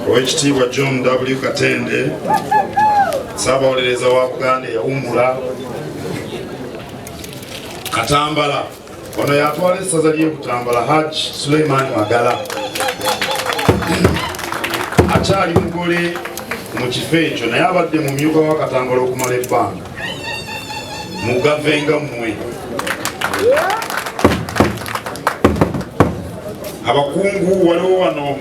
Oweekitiibwa John W. Katende Ssaabawolereza wa Buganda eyawummula Katambala ono yatwala essaza ly'e Butambala Hajji Suleiman Magala akyali mugole mu kifo ekyo naye abadde mumyuka wa Katambala okumala ebbanga mugavenga mmwe abakungu waliwo wano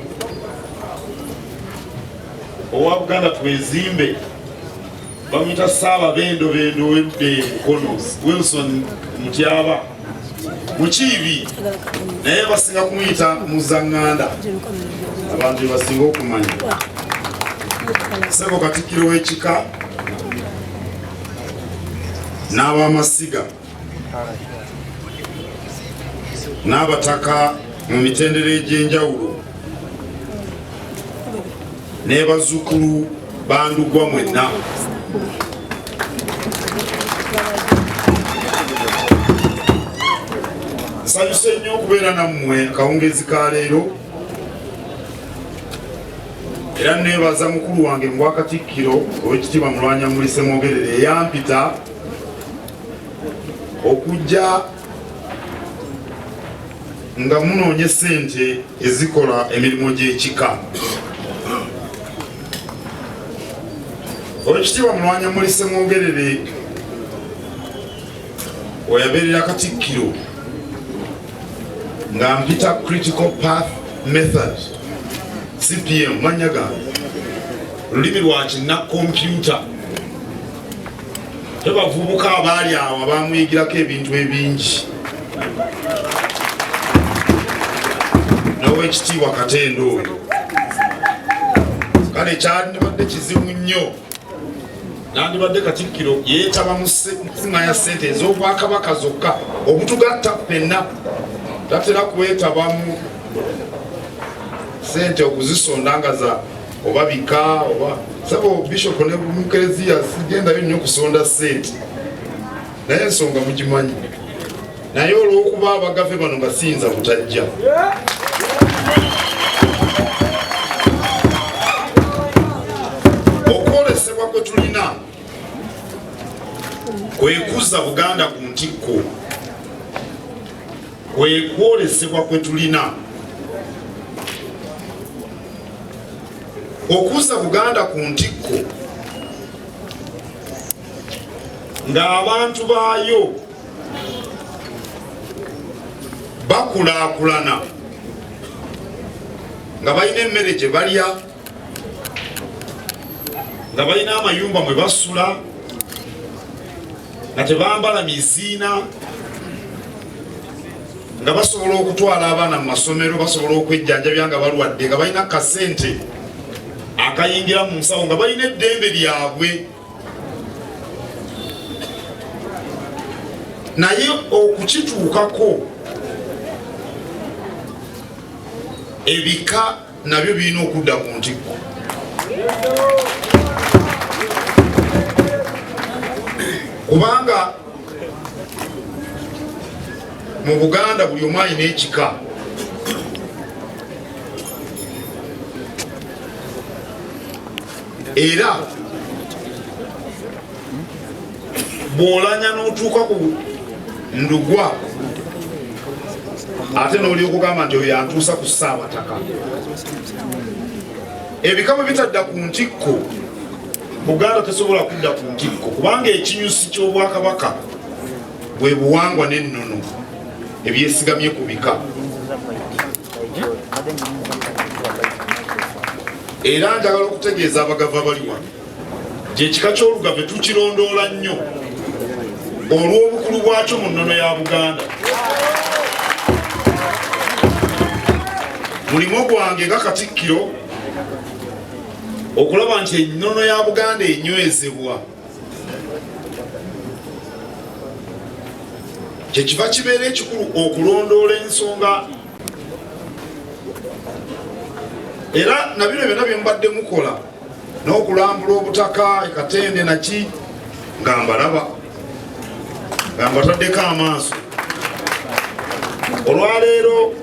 owa Buganda Twezimbe bamuyita Ssaababendo w'Ebde Mukono Wilson Mutyaba Mukiibi naye basinga kumuyita Muzaŋŋanda abantu basinga okumanya Ssebo Katikkiro w'ekika n'ab'amasiga n'abataka mu mitendera egy'enjawulo ne bazzukulu bandugwa mwenna nsanyuse nnyo okubeera nammwe akawungezi ka leero era neebaza mukulu wange mu Bwakatikkiro Oweekitiibwa Mulwanyammuli Ssemwogerere eyampita okujja nga munoonya ssente ezikola emirimu gy'ekika. Oweekitiibwa Mulwanyammuli Ssemwogerere oyabeerera Katikkiro nga mpita Critical Path Method CPM mannya gange lulimi lwa kinnakompyuta tebavubuka abaali awo abamuyigirako ebintu ebingi n'Oweekitiibwa Katende oyo kale kyandibadde kizibu nnyo nandibadde Katikkiro yeetaba mu nsima ya ssente ez'Obwakabaka zokka obutugatta ffenna tatera kwetabamu ssente okuzisonda nga za oba bika oba sabo Bishop ne Mukereziya sigendayo nnyo kusonda ssente naye ensonga mugimanyi naye olw'okuba abagafe bano basinza butajja okwolesebwa kwe tulina kwekuzza Buganda ku ntikko kwolesebwa kwe tulina okuzza Buganda ku ntikko ng'abantu baayo bakulaakulana nga balina emmere gye balya nga balina amayumba mwe basula nga tebambala miziina nga basobola okutwala abaana mu masomero basobola okwejjanjabya nga balwadde nga balina kasente akayingira mu nsawo nga balina eddembe lyabwe naye okukituukako ebika nabyo birina okudda ku ntikko kubanga mu Buganda buli omu alina ekika era bw'olanya n'otuuka ku Ndugwa ate n'oli okugamba nti oyo yantuusa ku Ssaabataka ebika bwe bitadda ku ntikko Buganda tesobola kudda ku ntikko kubanga ekinyusi ky'Obwakabaka bwe buwangwa n'ennono ebyesigamye ku bika era njagala okutegeeza abagava bali wano gy'ekika ky'Olugave tukirondoola nnyo olw'obukulu bwakyo mu nnono ya Buganda. Mulimo gwange nga Katikkiro okulaba nti ennono ya Buganda enywezebwa kyekiva kibeera ekikulu okulondoola ensonga era nabino byonna bye mubadde mukola n'okulambula obutaka Katende naki nga mbalaba nga mbataddeko amaaso olwaleero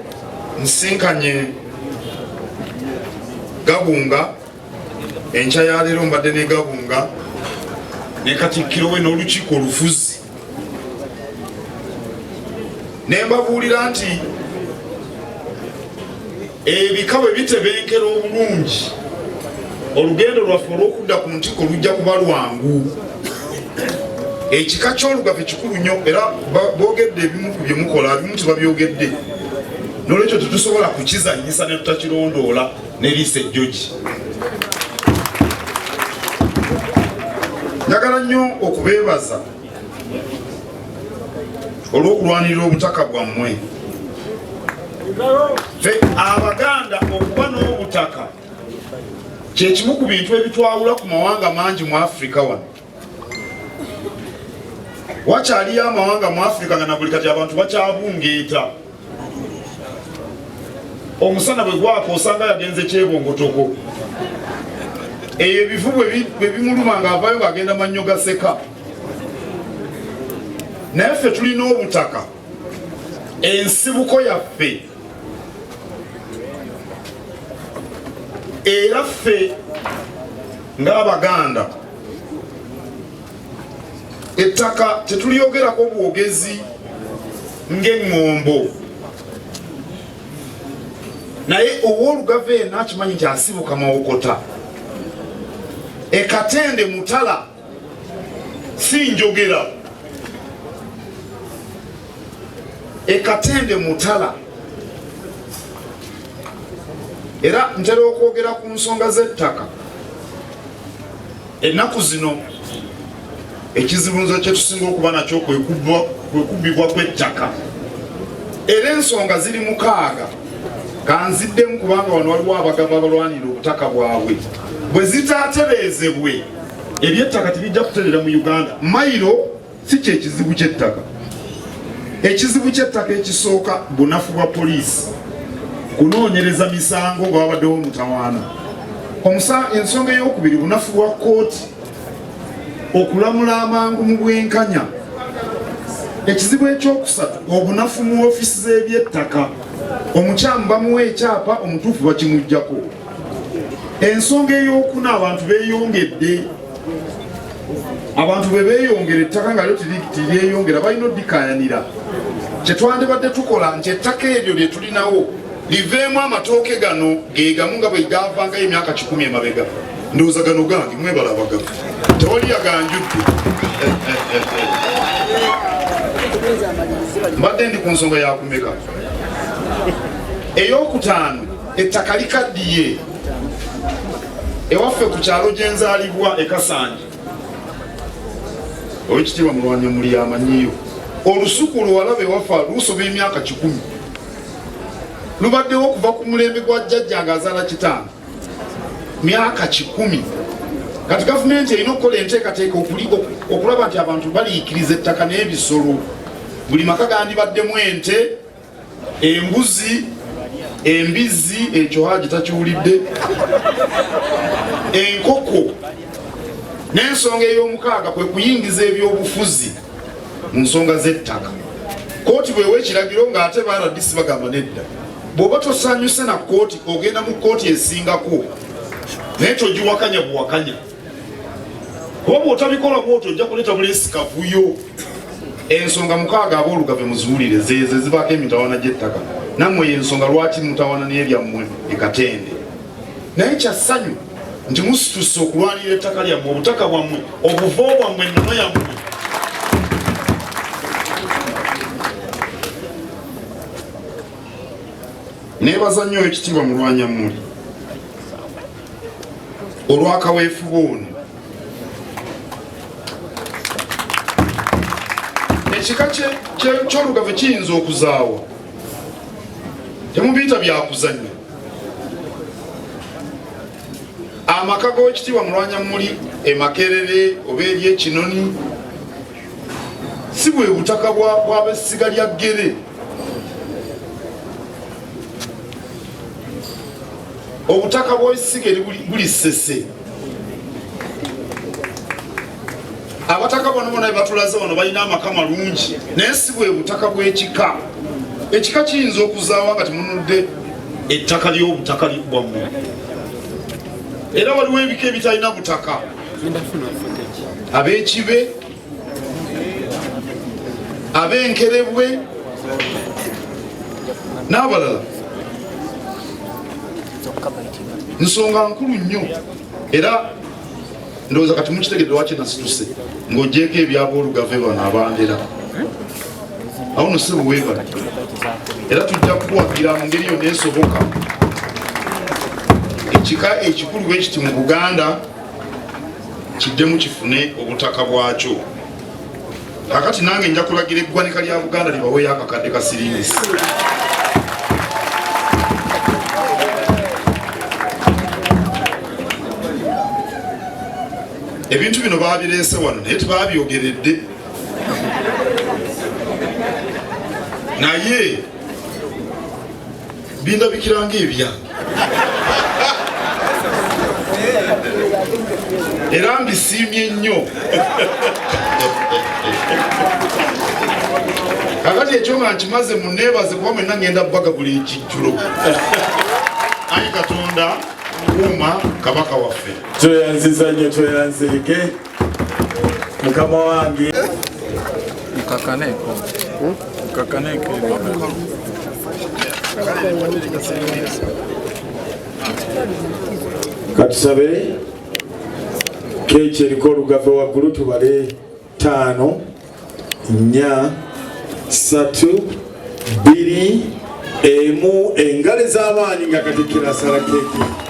nsinkanye Gabunga enkya ya leero mbadde ne Gabunga ne Katikkiro we n'olukiiko olufuzi ne mbabuulira nti ebika bwe bitebenkera obulungi olugendo lwaffe olw'okudda ku ntikko lujja kuba lwangu. Ekika ky'Olugave kikulu nnyo era boogedde ebimu ku bye mukola ebimu tebabyogedde n'olwekyo tetusobola kukizanyisa ne tutakirondoola ne liisa ejjogi. Njagala nnyo okubeebaza olw'okulwanirira obutaka bwammwe. Ffe Abaganda okuba n'obutaka kye kimu ku bintu ebitwawula ku mawanga mangi mu Afrika wano. Wakyaliyo amawanga mu Afrika nga na buli kati abantu bakyabungeeta. Omusana bwe gwaka osanga yagenze kyebongotoko. Eyo ebivu bwe bimuluma ng'avaayo ng'agenda mannyo gaseka. Naye ffe tulina obutaka. Ensibuko yaffe era ffe ng'Abaganda ettaka tetulyogerako bwogezi ng'eŋŋombo. Naye ow'Olugave yenna akimanyi nti asibuka mawokota. Ekatende Mutala si njogera. Ekatende Mutala. Era ntera okwogera ku nsonga z'ettaka. Ennaku zino ekizibu nze kye tusinga okuba nakyo kwe kubbibwa kw'ettaka. Era ensonga ziri 6 kanziddemu kubanga wano waliwo Abagava abalwanira obutaka bwabwe. Bwe zitaatereezebwe eby'ettaka tebijja kuterera mu Uganda. Mayiro si kye kizibu ky'ettaka. Ekizibu ky'ettaka ekisooka bunafu bwa poliisi, kunoonyereza misango nga wabaddewo mutawaana. Ensonga ey'okubiri bunafu bwa kkooti, okulamula amangu mu bwenkanya. Ekizibu ekyokusatu obunafu mu ofiisi z'eby'ettaka. Omukyamu bamuwa ekyapa omutuufu bakimuggyako. Ensonga ey'okuna abantu beeyongedde. Abantu bwe beeyongera ettaka nga lyo tiryeyongera balina oddikaayanira. Kye twandibadde tukola nti ettaka eryo lye tulinawo liveemu amatooke gano ge gamu nga bwe gaavangayo emyaka 10 emabega. Ndowooza gano gange mwebala Abagava. Tewali yaganjudde. Mbadde ndi ku nsonga yakumeka. Ey'okutaano ettaka likaddiye. Ewaffe ku kyalo gye nzaalibwa e Kasanje. Oweekitiibwa Mulwannyammuli amanyiyo. Olusuku lwewalaba ewaffe lusoba emyaka 10. Lubaddewo okuva ku mulembe gwa jjajja ng'azaala kitange. Myaka 10. Kati gavumenti erina okukola enteekateeka okulaba nti abantu baliikiriza ettaka n'ebisolo. Buli maka gandibaddemu ente, embuzi, embizi, ekyo Haji takiwulidde, enkoko. N'ensonga ey'omukaaga kwe kuyingiza ebyobufuzi mu nsonga z'ettaka. Kooti bwewa ekiragiro ng'ate RDC bagamba nedda. Bw'oba tosanyuse na kooti ogenda mu kooti esingako naye togiwakanya buwakanya. Kuba bw'otabikola bw'otyo ojja kuleeta buleesi kavuyo. Ensonga 6 ab'Olugave muziwulire ze zibaako emitawaana gy'ettaka. Nammwe ensonga lwaki mutawaana n'ebyammwe e Katende. Naye kya ssanyu nti musituse okulwanirira ettaka lyammwe, obutaka bwammwe, obuvo bwammwe, ennono yammwe. Neebaza nnyo Ekitiibwa Mulwannyammuli olw'akaweefube ono. Ekika ky'Olugave kiyinza okuzaawa. Temubiyita byakuzannya. Amaka g'Ekitiibwa Mulwannyammuli e Makerere oba eri e Kinoni si bwe butaka bw'ab'essiga lya Ggere. Obutaka bw'essiga eri buli Ssese. Abataka bano bonna batulaze wano balina amaka malungi naye si bwe butaka bw'ekika. Ekika kiyinza okuzaawa nga temunudde ettaka ly'obutaka bwammwe. era waliwo ebika ebitalina butaka ab'ekibe ab'enkerebwe n'abalala nsonga nkulu nnyo era ndowooza kati mukitegedde lwaki nasituse ng'ogyeko ebyaboolugave bano abandera awo nosebo weebala era tujja kuwagira mu ngeri yonna esoboka ekika ekikulu bwe kiti mu Buganda kiddemu kifune obutaka bwakyo. Kakati nange nja kulagira eggwanika lya Buganda libaweeyo akakadde ka siringisi. Ebintu bino baabireese wano naye tebabyogeredde, naye bindabikira ng'ebyange era mbisiimye nnyo. Kakati ekyo nga nkimaze munneebaze kuba mwenna ngenda bbaga buli kijjulo. Ayi Katonda kuuma kabaka waffe. Tweyanziza nnyo, tweyanzike mukama wange. Mkakaneko katusabe keki eriko olugave waggulu tubale 5 4 3 2 1 engalo ez'amaanyi nga Katikkiro asala keeki.